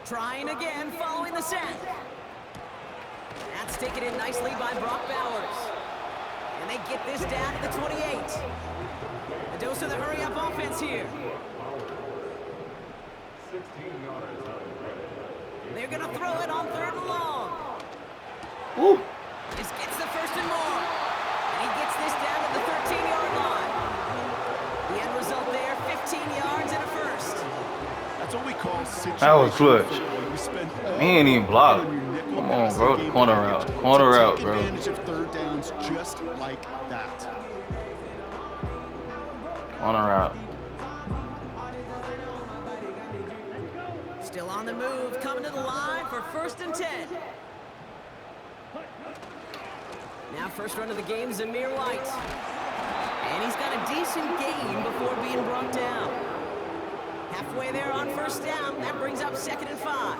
Trying again, following the set. That's taken in nicely by Brock Bowers. And they get this down to the 28. A dose of the hurry-up offense here. They're going to throw it on 3rd and long. Ooh. This gets the first and more. And he gets this down to the 13-yard line. The end result there, 15 yards and a first. That's what we call situational. That was clutch. He ain't even blocked. Come on, bro. Corner route. Corner route, bro. Advantage of 3rd downs just like that. Corner route. Still on the move, coming to the line for 1st and 10. Now first run of the game, Zamir White. And he's got a decent gain before being brought down. Halfway there on 1st down, that brings up 2nd and 5.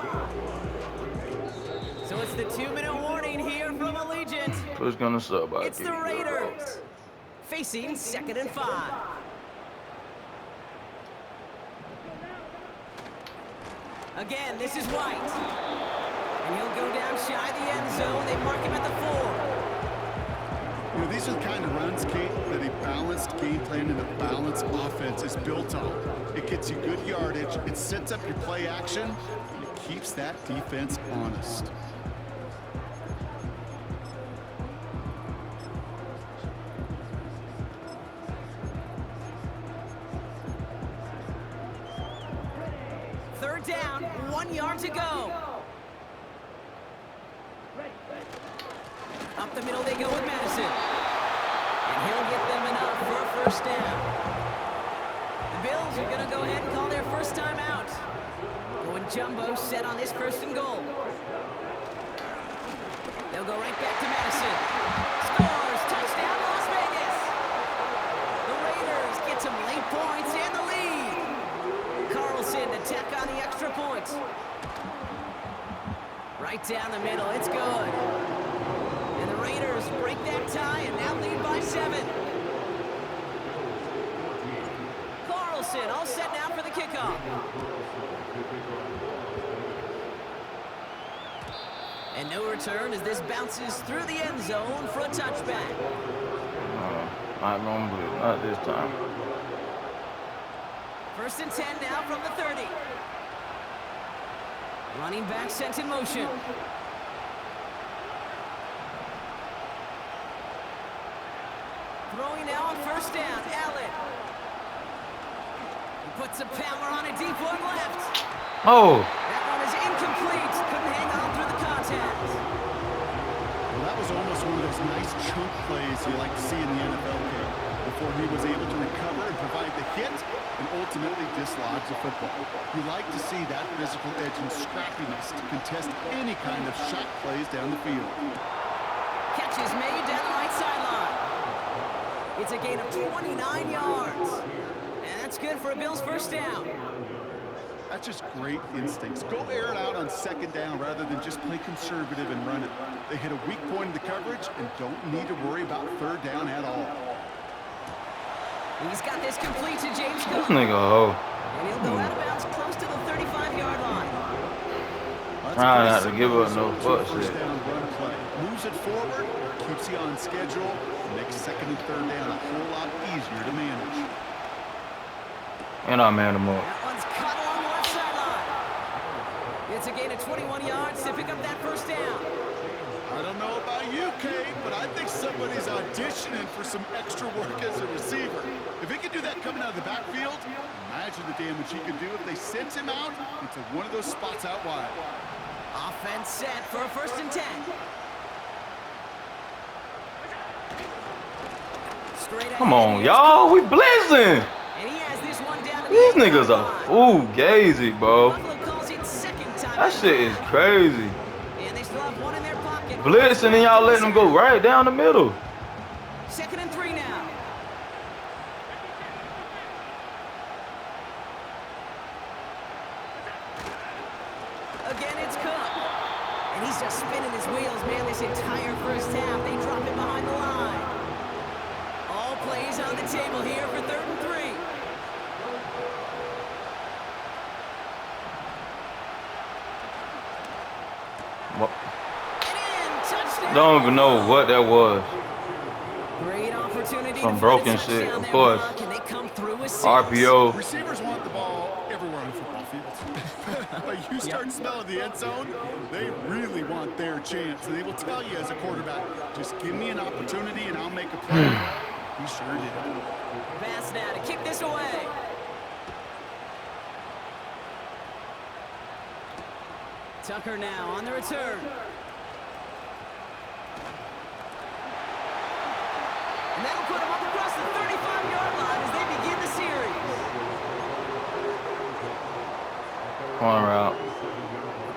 So it's the 2-minute warning here from Allegiant. Who's gonna sub? It's the Raiders facing 2nd and 5. Again, this is White. And he'll go down shy of the end zone. They mark him at the 4. You know, these are the kind of runs, Kate, that a balanced game plan and a balanced offense is built on. It gets you good yardage, it sets up your play action, and it keeps that defense honest. Third down, 1 yard to go. Up the middle they go with Madison. And he'll get them enough for a 1st down. The Bills are going to go ahead and call their first time out. Going jumbo set on this 1st and goal. They'll go right back to Madison. Scores! Touchdown, Las Vegas! The Raiders get some late points and the lead. Carlson to tack on the extra point. Right down the middle, it's good. And the Raiders break that tie and now lead by 7. Carlson all set now for the kickoff. And no return as this bounces through the end zone for a touchback. Not gonna do it. Not this time. 1st and 10 now from the 30. Running back sent in motion. Throwing now on 1st down, Allen. He puts a power on a deep one left. Oh. That one is incomplete. Couldn't hang on through the contact. Well, that was almost one of those nice chunk plays you like to see in the NFL game, before he was able to recover and provide the hit and ultimately dislodge the football. You like to see that physical edge and scrappiness to contest any kind of shot plays down the field. Catch is made down the right sideline. It's a gain of 29 yards. And that's good for a Bills 1st down. That's just great instincts. Go air it out on 2nd down rather than just play conservative and run it. They hit a weak point in the coverage and don't need to worry about 3rd down at all. He's got this complete to James Cook. This nigga, oh. And he'll go out of bounds close to the 35-yard line. Trying not to give up no fuck shit. Down run play. Moves it forward, keeps you on schedule, makes 2nd and 3rd down a whole lot easier to manage. And I man him up. That one's cut along the left sideline. It's a gain of 21 yards to pick up that 1st down. I don't know about you, Kate, but I think somebody's auditioning for some extra work as a receiver. If he can do that coming out of the backfield, imagine the damage he could do if they sent him out into one of those spots out wide. Offense set for a 1st and 10. Come on, y'all. We blitzing. And he has this one down to These niggas are fugazi, bro. Buffalo calls it 2nd time. That shit is crazy. And they still have one in their pocket. Blitzing and y'all letting them go right down the middle. 2nd and 3 now. Again, it's Cook. And he's just spinning his wheels, man, this entire 1st half. They drop him behind the line. All plays on the table here for 3rd and 3. What? And in, touchdown. Don't even know what that was. Great opportunity Some to broken find a shit, touchdown of there, course. Brock, and they come through with 6. RPO. Receivers want the ball everywhere on the football field. But you start smelling the end zone, they really want their chance. And they will tell you as a quarterback, just give me an opportunity and I'll make a play. He sure did. Pass now to kick this away. Tucker now on the return. And that'll put him up across the 35-yard line as they begin the series. Corner route.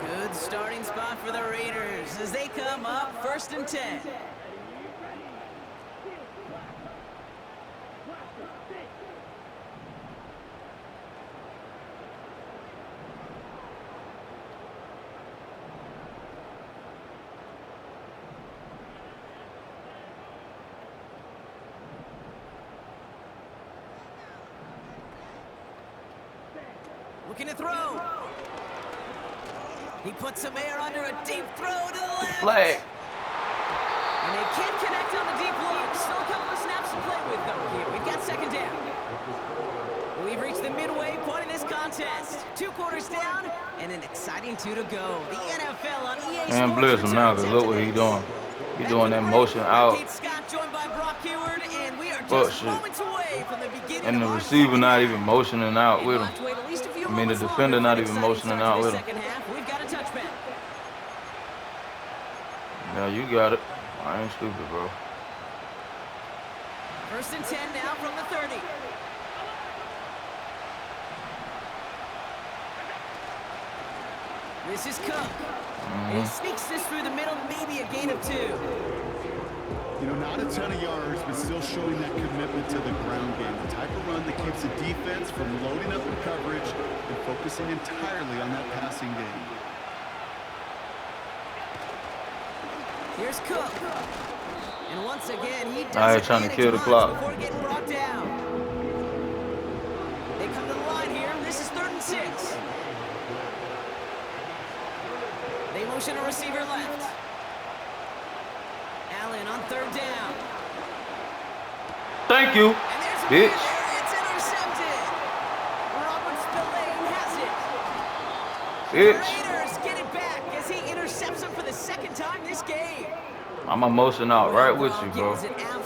Good starting spot for the Raiders as they come up 1st and 10. Looking to throw. He puts some air under a deep throw to the left. Flag. And they can't connect on the deep loop. Still a couple of snaps to play with, though, here. We've got 2nd down. We've reached the midway point in this contest. 2 quarters down and an exciting 2 to go. The NFL on EA Sports. Man, blitz him now, because look what he doing. He doing that motion out. Scott joined by Brock Heward, and we are Fuck just shit. moments away from the beginning And the of our receiver not second even motioning out with him. half. We'll have to wait at least a few I mean, the moments defender longer not for an even exciting motioning start out to the with him. second half. We've got a touchback. Yeah, you got it. I ain't stupid, bro. 1st and 10 now from the 30. This is Cook. And he sneaks this through the middle, maybe a gain of 2. You know, not a ton of yards, but still showing that commitment to the ground game. The type of run that keeps the defense from loading up in coverage and focusing entirely on that passing game. Here's Cook. And once again, he does Alright, trying to kill the clock. before getting brought down. They come to the line here. This is 3rd and 6. They motion a receiver left. Allen on 3rd down. Thank you, And there's a bitch. man there. It's intercepted. Robert Spillane has it. Bitch. Raiders get it back as he intercepts him for the 2nd time this game. I'm emotion out right with you, bro.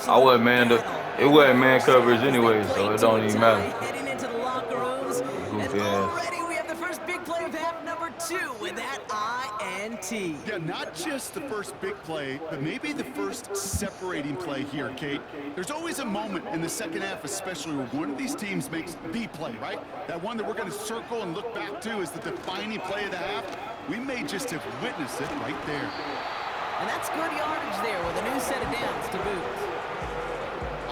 I wasn't man. It wasn't man coverage anyway, so it don't even matter. Heading into the locker rooms, and Goofy ass. already we have the first big play of half number 2 with that INT. Yeah, not just the first big play, but maybe the first separating play here, Kate. There's always a moment in the second half, especially where one of these teams makes the play, right? That one that we're going to circle and look back to is the defining play of the half. We may just have witnessed it right there. And that's good yardage there with a new set of downs to boot.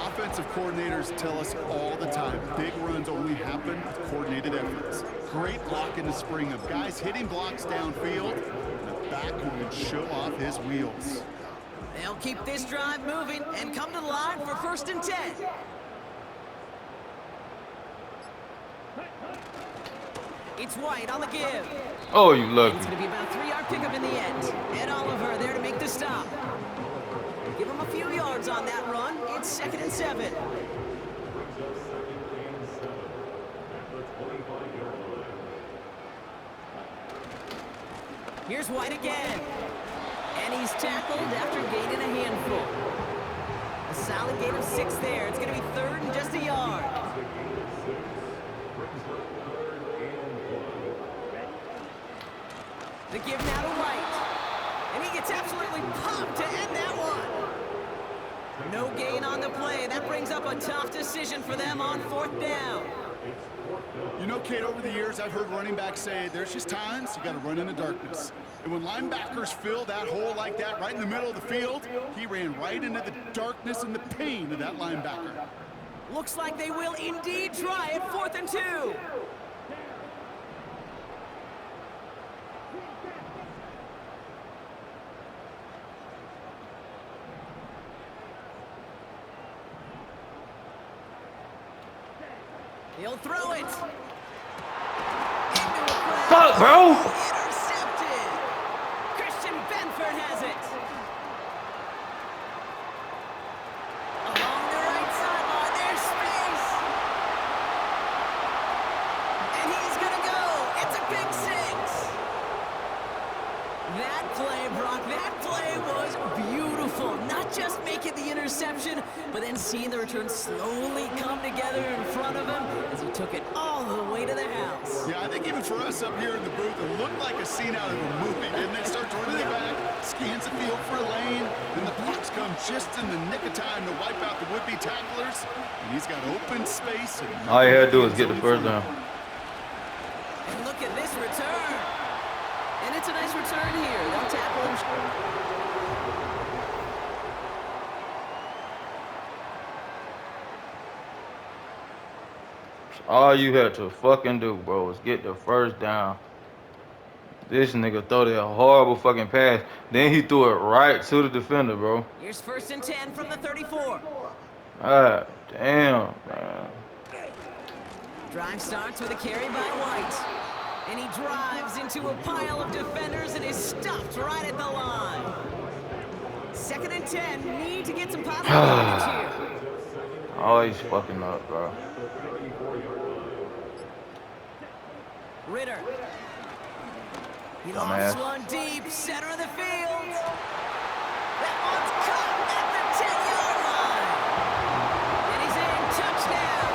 Offensive coordinators tell us all the time, big runs only happen with coordinated efforts. Great block in the spring of guys hitting blocks downfield, and a back who can show off his wheels. They'll keep this drive moving and come to the line for 1st and 10. It's White on the give. Oh, you lucky. It's going to be about a 3-yard pickup in the end. Ed Oliver there to make the stop. Give him a few yards on that run. It's 2nd and 7. Here's White again. And he's tackled after gaining a handful. A solid gain of 6 there. It's going to be 3rd and just a yard. The give now to White. And he gets absolutely popped to end that one. No gain on the play. That brings up a tough decision for them on 4th down. You know, Kate, over the years, I've heard running backs say there's just times you got to run in the darkness. And when linebackers fill that hole like that right in the middle of the field, he ran right into the darkness and the pain of that linebacker. Looks like they will indeed try it. 4th and 2. He'll throw it. Fuck, bro. Intercepted. Christian not just making the interception, but then seeing the return slowly come together in front of him as he took it all the way to the house. Yeah, I think even for us up here in the booth, it looked like a scene out of a movie. And then starts running it back, scans the field for a lane, and the blocks come just in the nick of time to wipe out the would-be tacklers. And he's got open space. And all you had to do is get the first down. And look at this return. And it's a nice return here. They'll tackle him. All you had to fucking do, bro, is get the first down. This nigga throw that horrible fucking pass. Then he threw it right to the defender, bro. Here's 1st and 10 from the 34. God damn, man. Drive starts with a carry by White. And he drives into a pile of defenders and is stopped right at the line. 2nd and 10. Need to get some positive yards here. Always fucking up, bro. Ritter. He Dumbass. lofts one deep, center of the field. That one's caught at the 10-yard line. And he's in, touchdown.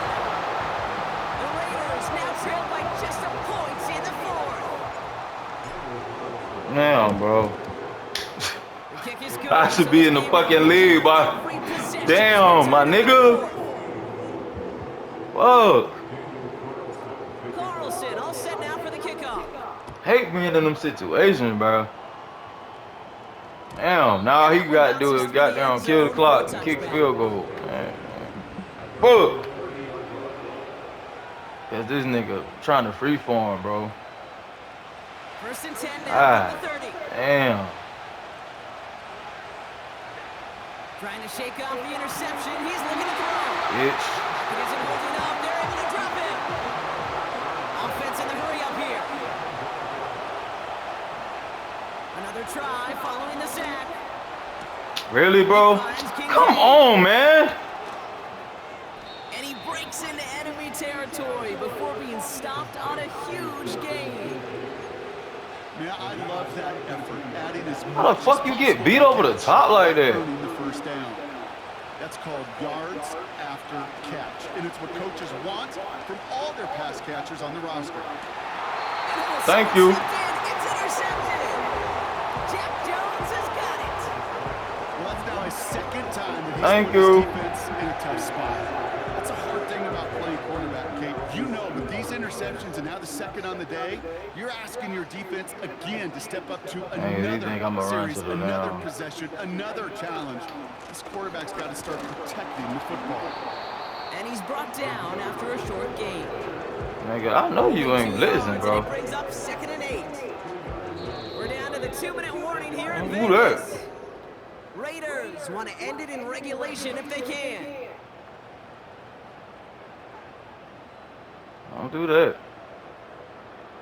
The Raiders now trail by just a point in the 4th. Damn, bro. The kick is good. I should be in the fucking league, boy. Damn, my nigga. Fuck. Carlson all set now for the kickoff. Hate being in them situations, bro. Damn, now he got to do it. Goddamn, kill the clock and kick field goal. Man. Fuck. Cause this nigga trying to freeform, bro. 1st and 10 now from the 30. Damn. Trying to shake off the interception. He's looking to throw. Bitch. He isn't holding up. They're able to drop him. Offense in the hurry up here. Another try following the sack. Really, bro? Come on, man. And he breaks into enemy territory before being stopped on a huge gain. Man, I love that effort, adding as much. How the fuck you get beat over the top like that? Earning the first down. That's called yards after catch, and it's what coaches want from all their pass catchers on the roster. Thank you. It's intercepted. Jack Jones has got it. Well, that's now his 2nd time that he's Thank put his you. defense in a tough spot. That's a hard thing about playing quarterback, Kate. You know, with these interceptions and now the 2nd on the day, you're asking your defense again to step up to Hey, you another think I'ma run series, to the another down? possession, another challenge. This quarterback's got to start protecting the football. And he's brought down after a short gain. Nigga, I know you ain't 2 listening, yards, bro. and it brings up 2nd and 8. We're down to the 2-minute warning here in Don't do that. Vegas. Raiders want to end it in regulation if they can. Don't do that.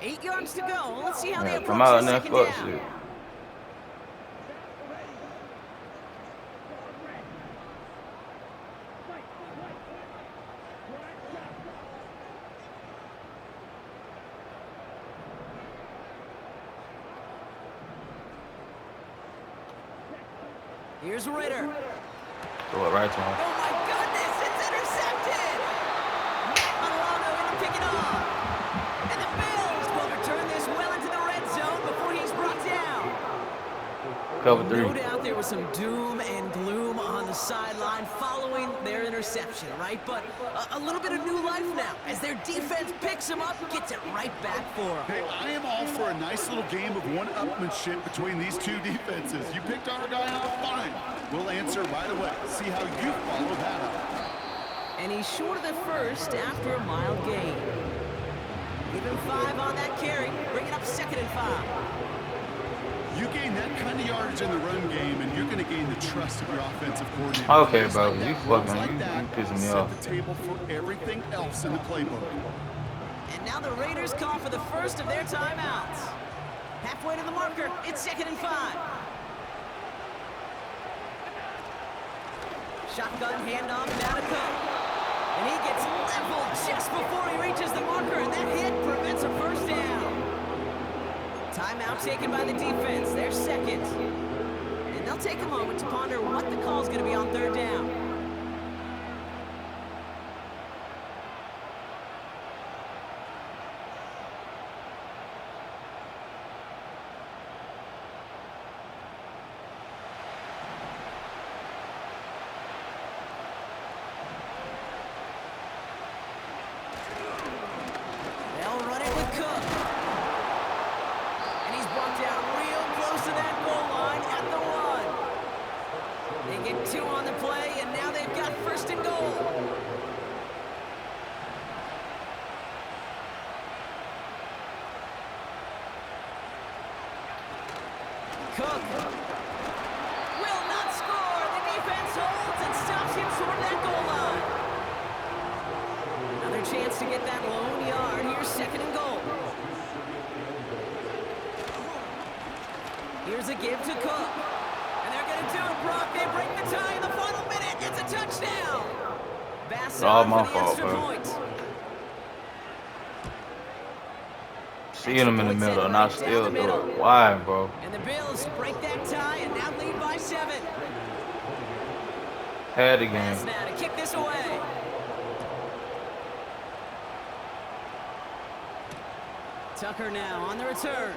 8 yards to go. Let's see how they Yeah, approach come out in the that 2nd fuck down. shit. Here's Ritter. Throw it right to him. Oh my goodness, it's intercepted! Milano in to pick it off. And the Bills will return this well into the red zone before he's brought down. Cover 3. No doubt there was some doom and gloom on the sideline following their interception, right? But a little bit of new life now as their defense picks him up, gets it right back for him. Hey, I am all for a nice little game of one-upmanship between these two defenses. You picked our guy out, fine. We'll answer right away. See how you follow that up. And he's short of the first after a mild gain. Give him 5 on that carry, bring it up 2nd and 5. You gain that kind of yardage in the run game, and you're going to gain the trust of your offensive coordinator. Okay, Plays bro, like you that, runs fucking- like you that, pissing me set off. the table for everything else in the playbook. And now the Raiders call for the first of their timeouts. Halfway to the marker, it's 2nd and 5. Shotgun handoff now to Cook. And he gets leveled just before he reaches the marker, and that hit prevents a first down. Timeout taken by the defense, their 2nd. And they'll take a moment to ponder what the call is going to be on third down. They'll run it with Cook. And he's brought down real close to that goal line at the 1. They get 2 on the play, and now they've got first and goal. Cook will not score. The defense holds and stops him short of that goal line. Another chance to get that lone yard. Here's second and goal. Here's a give to Cook. And they're going to do it, Brock. They break the tie in the final minute. It's a touchdown. Bass All on my for the fault, extra bro. point. Seeing him in the middle, and I still do it. Why, bro? And the Bills break that tie and now lead by 7. Had the game. Pass now to kick this away. Tucker now on the return.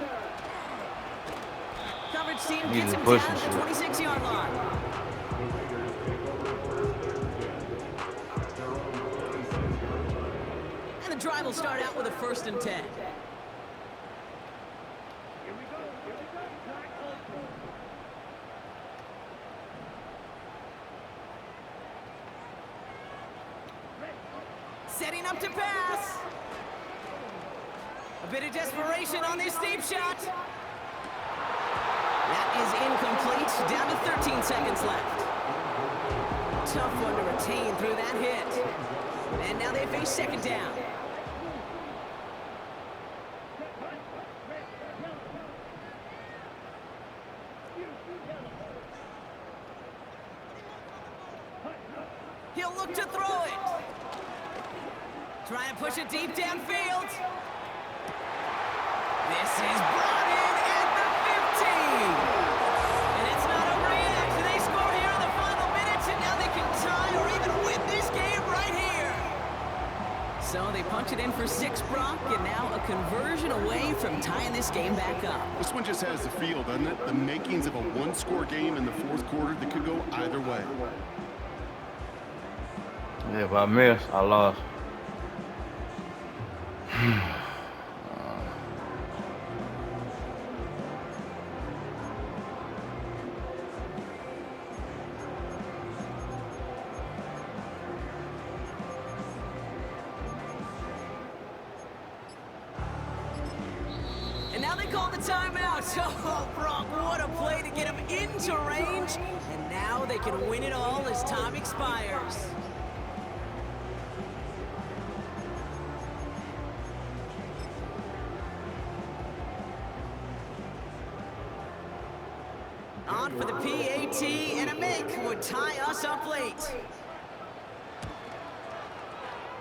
Coverage team He's gets him pushing down to the shit. 26-yard line. And the drive will start out with a 1st and 10. Setting up to pass. A bit of desperation on this deep shot. That is incomplete. Down to 13 seconds left. Tough one to retain through that hit. And now they face second down. He'll look to throw it. Trying to push it deep downfield. This is brought in at the 15. And it's not over yet. They score here in the final minutes, and now they can tie or even win this game right here. So they punch it in for 6, Brock, and now a conversion away from tying this game back up. This one just has the feel, doesn't it? The makings of a one-score game in the 4th quarter that could go either way. Yeah, if I miss, I lost. And now they call the timeout. Oh, Brock, what a play to get him into range. And now they can win it all as time expires. On for the PAT, and a make would tie us up late.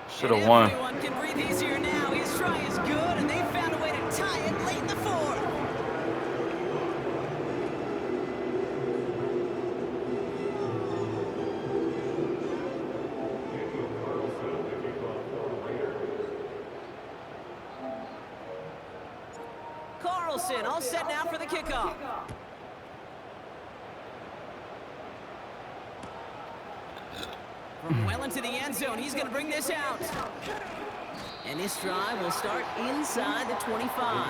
Should have won. Everyone can breathe easier now. His try is good, and they found a way to tie it late in the 4th. Carlson all set now for the kickoff. From well into the end zone, he's going to bring this out. And this drive will start inside the 25.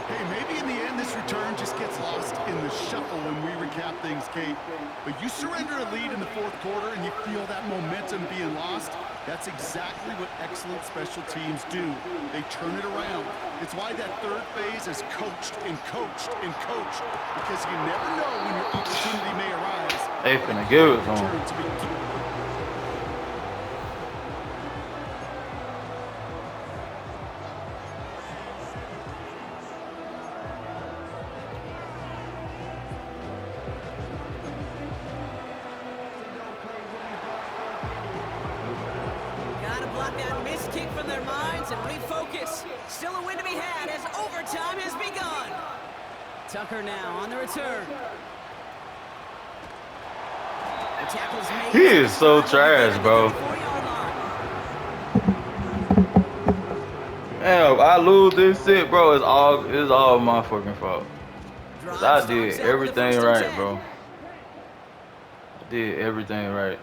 Hey, maybe in the end this return just gets lost in the shuffle when we recap things, Kate. But you surrender a lead in the 4th quarter and you feel that momentum being lost. That's exactly what excellent special teams do. They turn it around. It's why that 3rd phase is coached and coached and coached, because you never know when your opportunity may arise. They finna give it to him. Block that missed kick from their minds and refocus. Still a win to be had as overtime has begun. Tucker now on the return. The tackle's made. He is so trash, bro. Damn, I lose this shit, bro. It's all my fucking fault. 'Cause I did everything right, bro. I did everything right.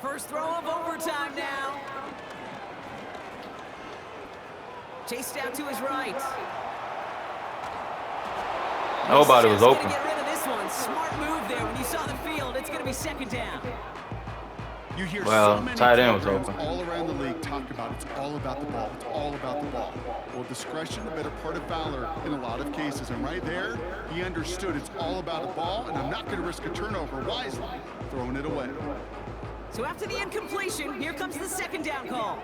First throw of overtime now. Chased out to his right. Nobody was open. Get rid of this one. Smart move there. When you saw the field, it's going to be second down. You hear Well, so many tight end was programs open. all around the league talk about it's all about the ball. It's all about the ball. Well, discretion, the better part of valor in a lot of cases. And right there, he understood it's all about the ball, and I'm not going to risk a turnover wisely, throwing it away. So after the incompletion, here comes the second down call.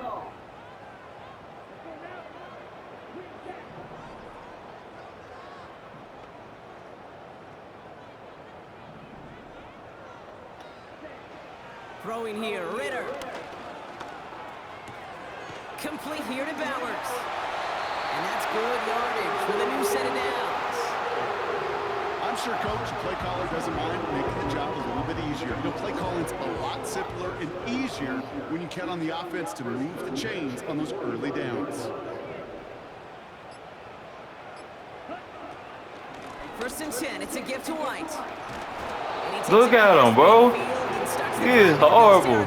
Throwing here, Ritter. Complete here to Bowers. And that's good yardage with a new set of downs. I'm sure coach, play caller doesn't mind making the job a little bit easier. You know, play calling's a lot simpler and easier when you count on the offense to move the chains on those early downs. First and 10, it's a gift to White. Look at him, bro. He is horrible.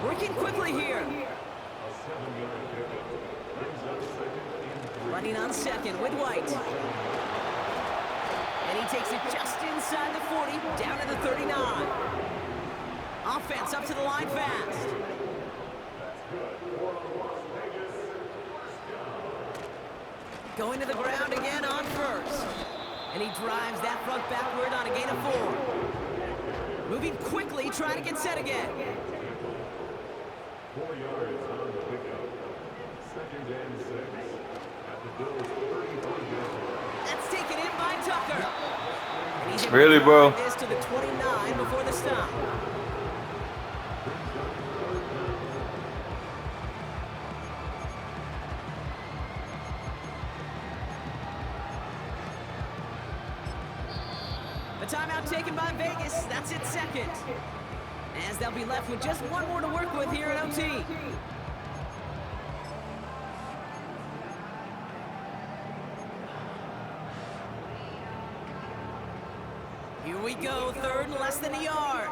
Working quickly here. Running on second with White. And he takes it just inside the 40, down to the 39. Offense up to the line fast. Going to the ground again on first. And he drives that front backward on a gain of 4. Moving quickly, trying to get set again. 4 yards on the pickup. Second and 6 at the Bills' 35. That's taken in by Tucker. And he's Really, bro? this to the 29 before the stop. A timeout taken by Vegas. That's its second. As they'll be left with just one more to work with here at OT. Here we go, third and less than a yard.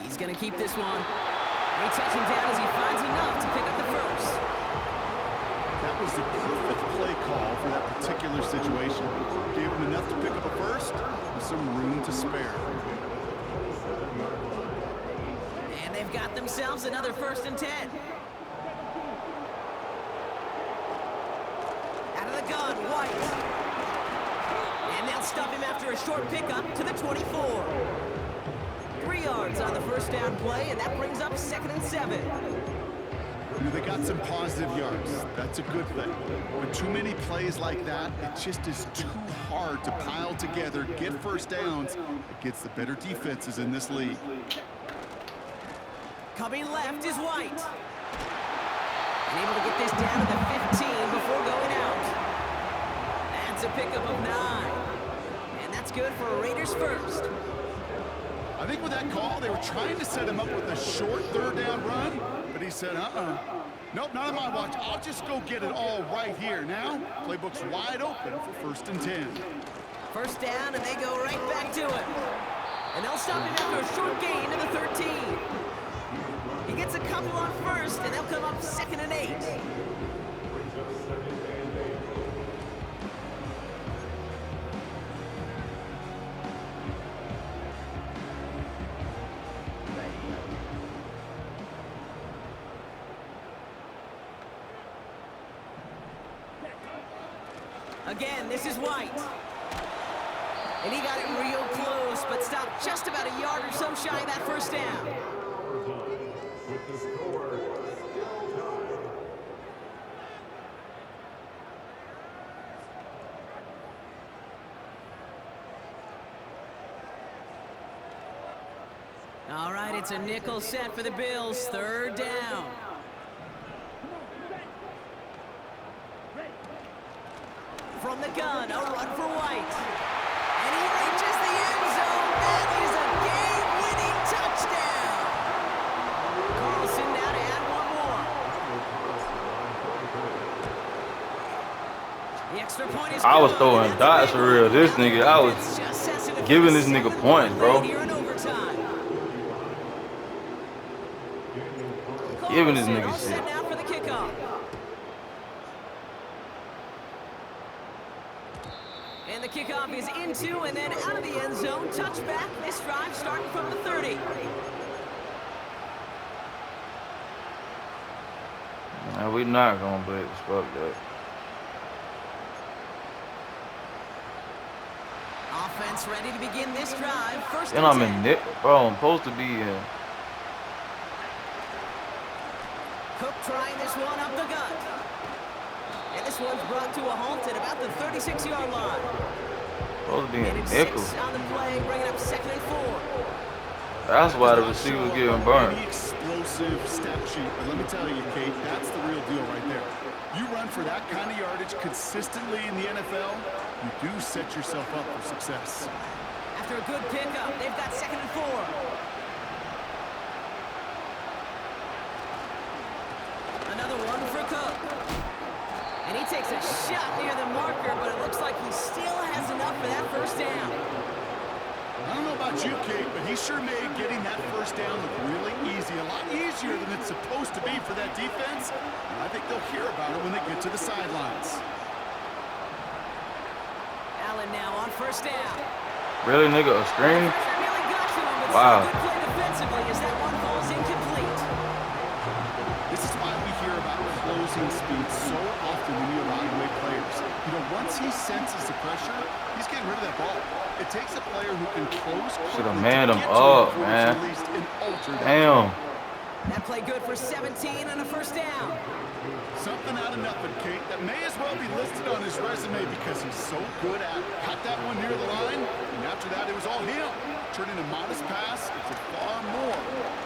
He's going to keep this one. They touch him down as he finds enough to pick up the first. That was the perfect play call for that particular situation. Gave him enough to pick up a first with some room to spare. And they've got themselves another first and 10. Out of the gun, White. And they'll stop him after a short pickup to the 24. 3 yards on the first down play, and that brings up 2nd and 7. You know, they got some positive yards. That's a good thing. But too many plays like that, it just is too hard to pile together, get first downs against the better defenses in this league. Coming left is White. And able to get this down to the 15 before going out. That's a pickup of 9. And that's good for a Raiders first. I think with that call, they were trying to set him up with a short third down run, but he said, nope, not on my watch. I'll just go get it all right here. Now, playbook's wide open for 1st and 10. First down, and they go right back to it. And they'll stop him after a short gain to the 13. He gets a couple on first, and they'll come up 2nd and 8. Again, this is White. And he got it real close, but stopped just about a yard or so shy of that first down. With the score It's a nickel set for the Bills. Third down. From the gun, a run for White. And he reaches the end zone. That is a game-winning touchdown. Carlson now to add one more. The extra point is I was good, throwing and that's dots a for big real. one. This Now nigga, the I was offense just sets it up giving for this a nigga 7-1 points, bro. lead here in overtime. Giving this Carlson nigga all shit. set now for the kickoff. And the kickoff is into and then out of the end zone. Touchback. This drive starting from the 30. Nah, we not gonna blitz. Fuck that. Offense ready to begin this drive. First And and I'm 10. in Nick, bro. I'm supposed to be in. Cook trying this one up the gut. And this one's brought to a halt at about the 36-yard line. Supposed to be in And it's nickel. 6 on the play, bringing up 2nd and 4. That's why the Does not receiver's show getting up on burned. any explosive stat sheet, but let me tell you, Kate, that's the real deal right there. You run for that kind of yardage consistently in the NFL, you do set yourself up for success. After a good pickup, they've got 2nd and 4. Another one for Cook. And he takes a shot near the marker, but it looks like he still has enough for that first down. I don't know about you, Kate, but he sure made getting that first down look really easy, a lot easier than it's supposed to be for that defense. And I think they'll hear about it when they get to the sidelines. Allen now on first down. Really, nigga, a screen? Pressure really got to him, but Wow. still good play defensively as that one falls incomplete. This is why we hear about closing speed so often when you evaluate players. You know, once he senses the pressure, he's getting rid of that ball. It takes a player who can close quickly Should've to manned him get to up, it, or man. at least and alter that. Damn. That play good for 17 and a first down. Something out of nothing, Kate, that may as well be listed on his resume because he's so good at it. Got that one near the line, and after that, it was all him. Turning a modest pass into far more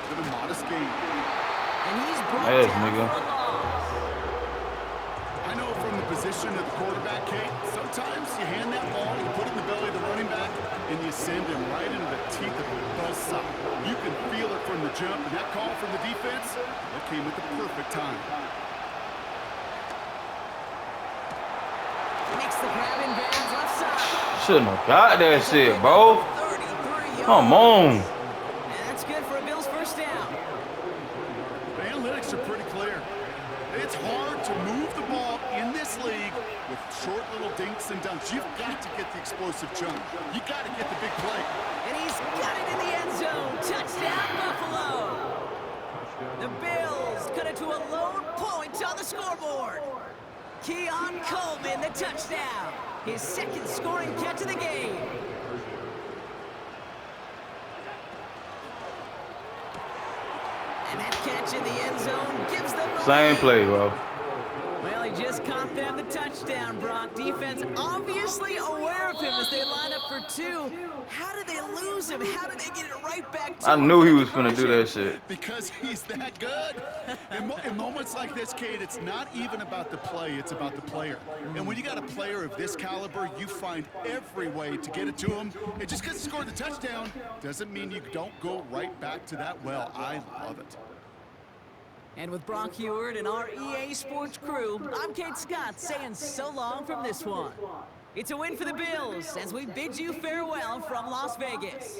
than a modest gain. And he's brought Yes, down nigga. for a loss. I know from the position of the quarterback, Kate, sometimes you hand that ball, you put it in the belly of the running back, and you send him right into the teeth of a buzzsaw. You can feel it from the jump, and that call from the defense, that came at the perfect time. Makes the grab in bounds left side. Shouldn't have got that shit, bro. 33 Come yards. on. And that's good for a Bills first down. The analytics are pretty clear. It's hard to move the ball in this league with short little dinks and dunks. You've got to get the explosive jump. You got to get the big play. And he's got it in the end zone. Touchdown, Buffalo. The Bills cut it to a lone point on the scoreboard. Keon Coleman, the touchdown. His second scoring catch of the game. And that catch in the end zone gives them the Same lead. play, bro. Well, he just caught them the touchdown, Brock. Defense obviously aware of him as they line up for two. How did they lose him? How did they get it right back to I him knew for he the was finna do conversion? that shit. Because he's that good. In moments like this, Kate, it's not even about the play, it's about the player. And when you got a player of this caliber, you find every way to get it to him. And just because he scored the touchdown doesn't mean you don't go right back to that well. I love it. And with Brock Heward and our EA Sports crew, I'm Kate Scott saying so long from this one. It's a win for the Bills as we bid you farewell from Las Vegas.